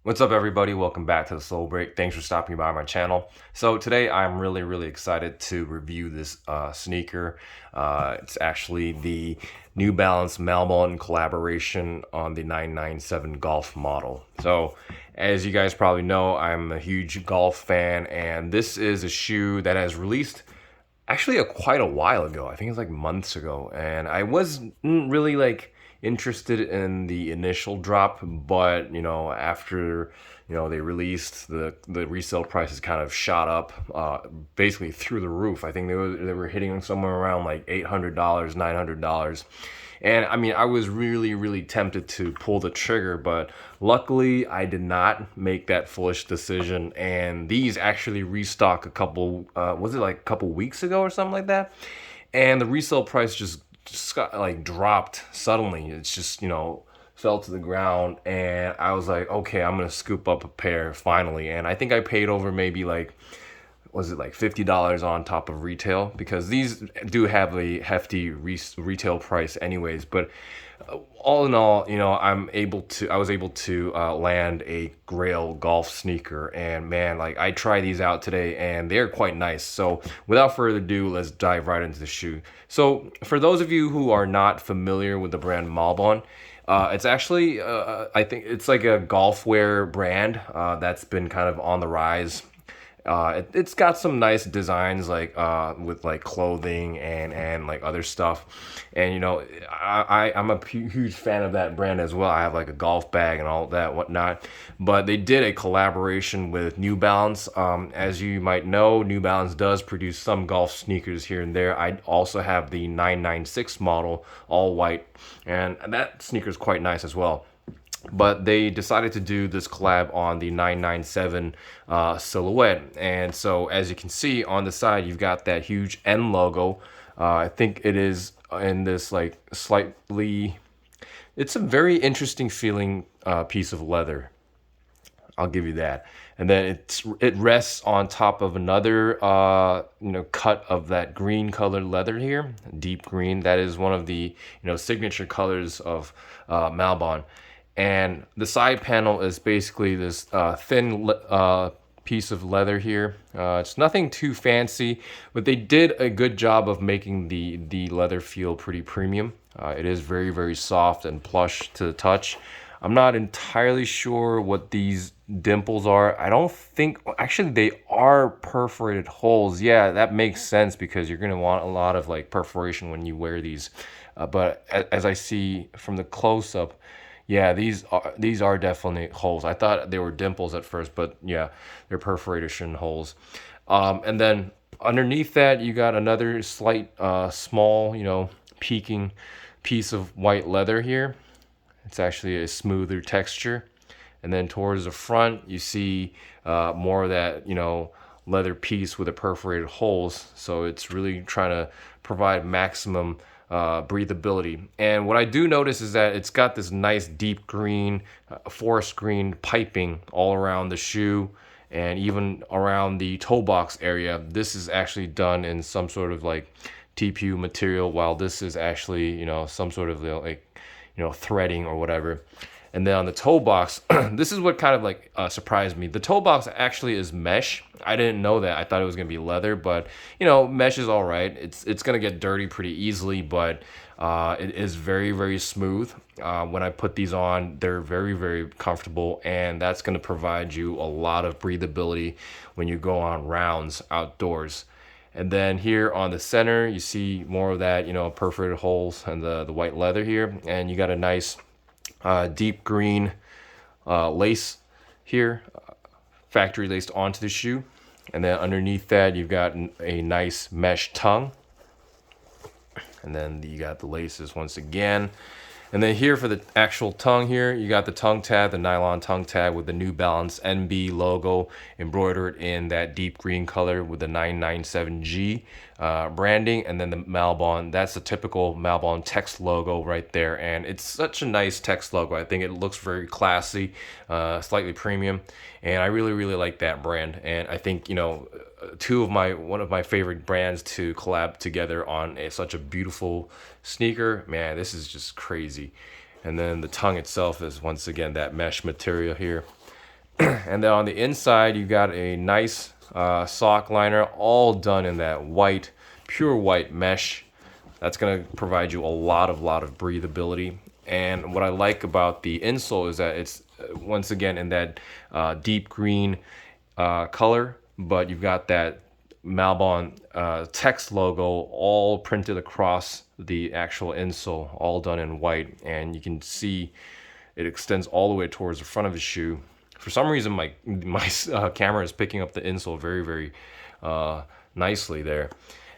What's up, everybody? Welcome back to the Soul Break. Thanks for stopping by my channel. So today I'm really excited to review this sneaker. It's actually the New Balance Malbon collaboration on the 997 Golf model. So as you guys probably know, I'm a huge golf fan, and this is a shoe that has released actually quite a while ago. I think it's like months ago, and I wasn't really like interested in the initial drop, but after they released, the resale prices kind of shot up, basically through the roof. I think they were hitting somewhere around like $800, $900. And I mean, I was really tempted to pull the trigger, but luckily I did not make that foolish decision. And these actually restock a couple, was it like a couple weeks ago or something like that? And the resale price just got like dropped suddenly. It's just, fell to the ground, and I was like, okay, I'm gonna scoop up a pair finally. And I think I paid over maybe like, was it like $50 on top of retail, because these do have a hefty retail price anyways. But all in all, I was able to land a Grail golf sneaker, and man, like I tried these out today and they're quite nice. So without further ado, let's dive right into the shoe. So for those of you who are not familiar with the brand Malbon, it's actually, I think it's like a golf wear brand that's been kind of on the rise. It's got some nice designs, like with like clothing and like other stuff. And I'm a huge fan of that brand as well. I have like a golf bag and all that whatnot. But they did a collaboration with New Balance. As you might know, New Balance does produce some golf sneakers here and there. I also have the 996 model, all white, and that sneaker is quite nice as well. But they decided to do this collab on the 997 silhouette. And so as you can see on the side, you've got that huge N logo. I think it is in this like slightly, it's a very interesting feeling piece of leather. I'll give you that. And then it rests on top of another cut of that green colored leather here, deep green. That is one of the signature colors of Malbon. And the side panel is basically this thin piece of leather here. It's nothing too fancy, but they did a good job of making the leather feel pretty premium. It is very soft and plush to the touch. I'm not entirely sure what these dimples are. I don't think, actually they are perforated holes. Yeah, that makes sense because you're gonna want a lot of like perforation when you wear these. But as I see from the close-up, yeah, these are definitely holes. I thought they were dimples at first, but yeah, they're perforation holes. And then underneath that, you got another slight, small, peeking piece of white leather here. It's actually a smoother texture. And then towards the front, you see more of that, leather piece with the perforated holes. So it's really trying to provide maximum breathability. And what I do notice is that it's got this nice deep green, forest green piping all around the shoe and even around the toe box area. This is actually done in some sort of like TPU material, while this is actually, some sort of like, threading or whatever. And then on the toe box, this is what kind of like surprised me. The toe box actually is mesh. I didn't know that. I thought it was gonna be leather, but mesh is all right. It's gonna get dirty pretty easily, but it is very smooth. When I put these on, they're very comfortable, and that's gonna provide you a lot of breathability when you go on rounds outdoors. And then here on the center, you see more of that, perforated holes and the white leather here, and you got a nice deep green lace here, factory laced onto the shoe. And then underneath that, you've got a nice mesh tongue. And then you got the laces once again. And then here for the actual tongue here, you got the tongue tab, the nylon tongue tab with the New Balance NB logo embroidered in that deep green color with the 997G branding. And then the Malbon, that's the typical Malbon text logo right there. And it's such a nice text logo. I think it looks very classy, slightly premium. And I really like that brand. And I think, one of my favorite brands to collab together on such a beautiful sneaker. Man, this is just crazy. And then the tongue itself is once again that mesh material here. And then on the inside, you got a nice sock liner, all done in that white, pure white mesh. That's going to provide you a lot of breathability. And what I like about the insole is that it's once again in that deep green color, but you've got that Malbon text logo all printed across the actual insole, all done in white. And you can see it extends all the way towards the front of the shoe. For some reason, my camera is picking up the insole very nicely there.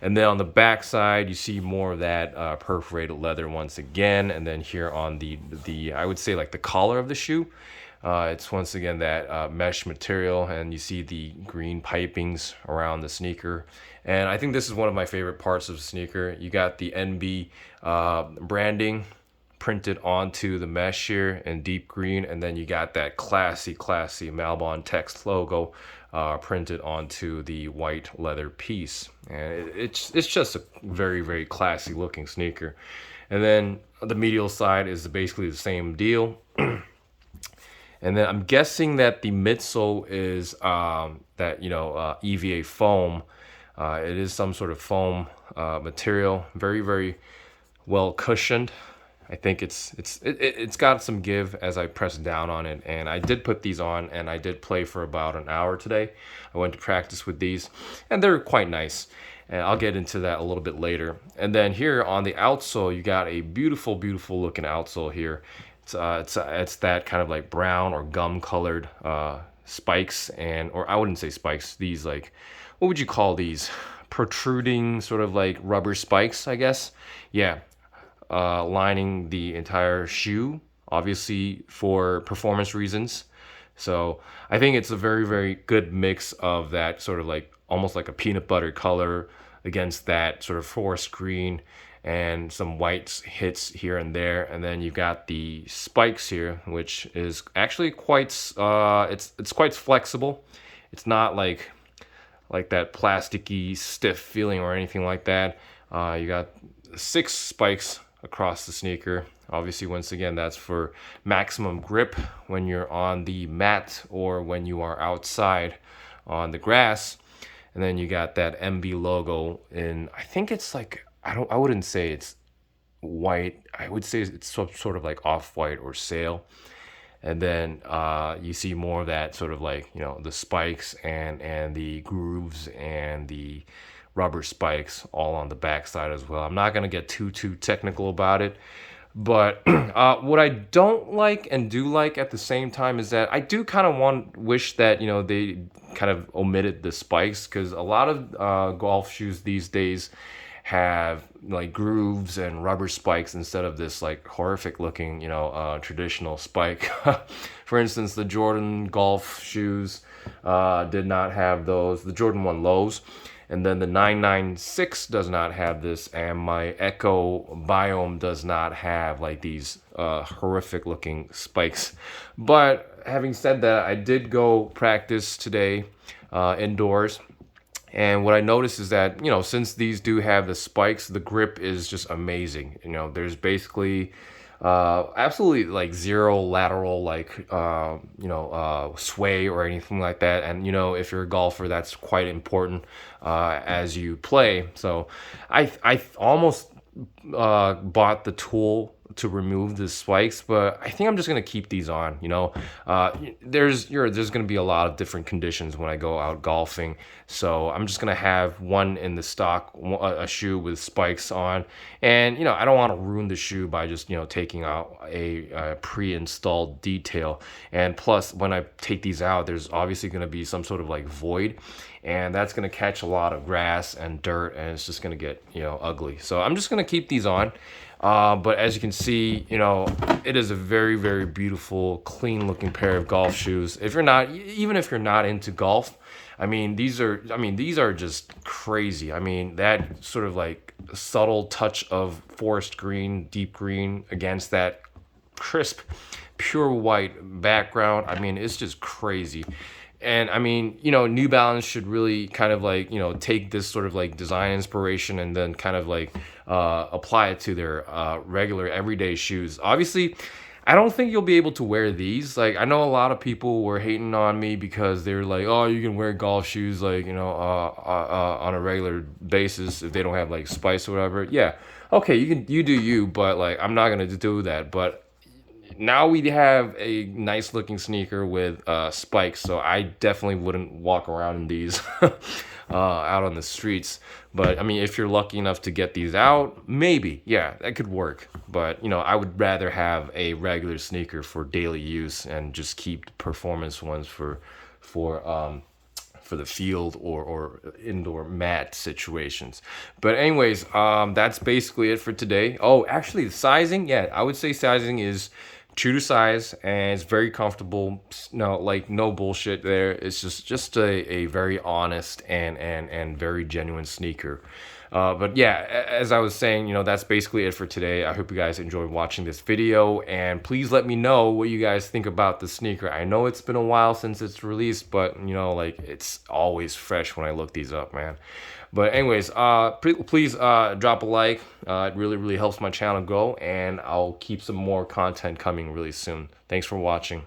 And then on the back side, you see more of that perforated leather once again. And then here on the I would say like the collar of the shoe, it's once again that mesh material, and you see the green pipings around the sneaker. And I think this is one of my favorite parts of the sneaker. You got the NB branding printed onto the mesh here in deep green, and then you got that classy Malbon text logo printed onto the white leather piece. And it's just a very classy looking sneaker. And then the medial side is basically the same deal. And then I'm guessing that the midsole is that EVA foam. It is some sort of foam material, very well cushioned. I think it's got some give as I press down on it. And I did put these on, and I did play for about an hour today. I went to practice with these, and they're quite nice. And I'll get into that a little bit later. And then here on the outsole, you got a beautiful looking outsole here. It's that kind of like brown or gum colored spikes, or I wouldn't say spikes. These like, what would you call these? Protruding sort of like rubber spikes, I guess. Yeah. Lining the entire shoe, obviously for performance reasons. So I think it's a very good mix of that sort of like almost like a peanut butter color against that sort of forest green, and some whites hits here and there. And then you've got the spikes here, which is actually quite it's quite flexible. It's not like that plasticky stiff feeling or anything like that. You got 6 spikes across the sneaker. Obviously, once again, that's for maximum grip when you're on the mat or when you are outside on the grass. And then you got that MB logo in, I think it's like, I wouldn't say it's white. I would say it's sort of like off-white or sail. And then you see more of that sort of like, the spikes and the grooves and the rubber spikes all on the backside as well. I'm not going to get too technical about it, but what I don't like and do like at the same time is that I do kind of wish that they kind of omitted the spikes, because a lot of golf shoes these days have like grooves and rubber spikes instead of this like horrific looking traditional spike. For instance, the Jordan golf shoes did not have those. The Jordan 1 lows. And then the 996 does not have this, and my Echo Biome does not have like these horrific looking spikes. But having said that, I did go practice today indoors. And what I noticed is that, since these do have the spikes, the grip is just amazing. There's basically absolutely like zero lateral sway or anything like that. And if you're a golfer, that's quite important as you play. So I almost bought the tool to remove the spikes, but I think I'm just gonna keep these on. There's gonna be a lot of different conditions when I go out golfing, so I'm just gonna have one in the stock, a shoe with spikes on, and I don't want to ruin the shoe by just taking out a pre-installed detail. And plus, when I take these out, there's obviously gonna be some sort of like void, and that's gonna catch a lot of grass and dirt, and it's just gonna get ugly. So I'm just gonna keep these on. But as you can see, it is a very beautiful, clean looking pair of golf shoes. Even if you're not into golf, these are just crazy. That sort of like subtle touch of forest green, deep green against that crisp, pure white background. It's just crazy. And New Balance should really kind of like, take this sort of like design inspiration and then kind of like apply it to their regular everyday shoes. Obviously, I don't think you'll be able to wear these. Like, I know a lot of people were hating on me because they're like, "Oh, you can wear golf shoes like, on a regular basis if they don't have like spice or whatever." Yeah, okay, you do you, but like I'm not gonna do that. But now we have a nice looking sneaker with spikes, so I definitely wouldn't walk around in these out on the streets. But I mean, if you're lucky enough to get these out, maybe, yeah, that could work. But I would rather have a regular sneaker for daily use and just keep the performance ones for for the field or indoor mat situations. But anyways, that's basically it for today. Oh, actually, the sizing, yeah, I would say sizing is true to size and it's very comfortable. No, like no bullshit there. It's just a very honest and very genuine sneaker. But yeah, as I was saying, that's basically it for today. I hope you guys enjoyed watching this video, and please let me know what you guys think about the sneaker. I know it's been a while since it's released, but like it's always fresh when I look these up, man. But anyways, please drop a like. It really helps my channel grow, and I'll keep some more content coming really soon. Thanks for watching.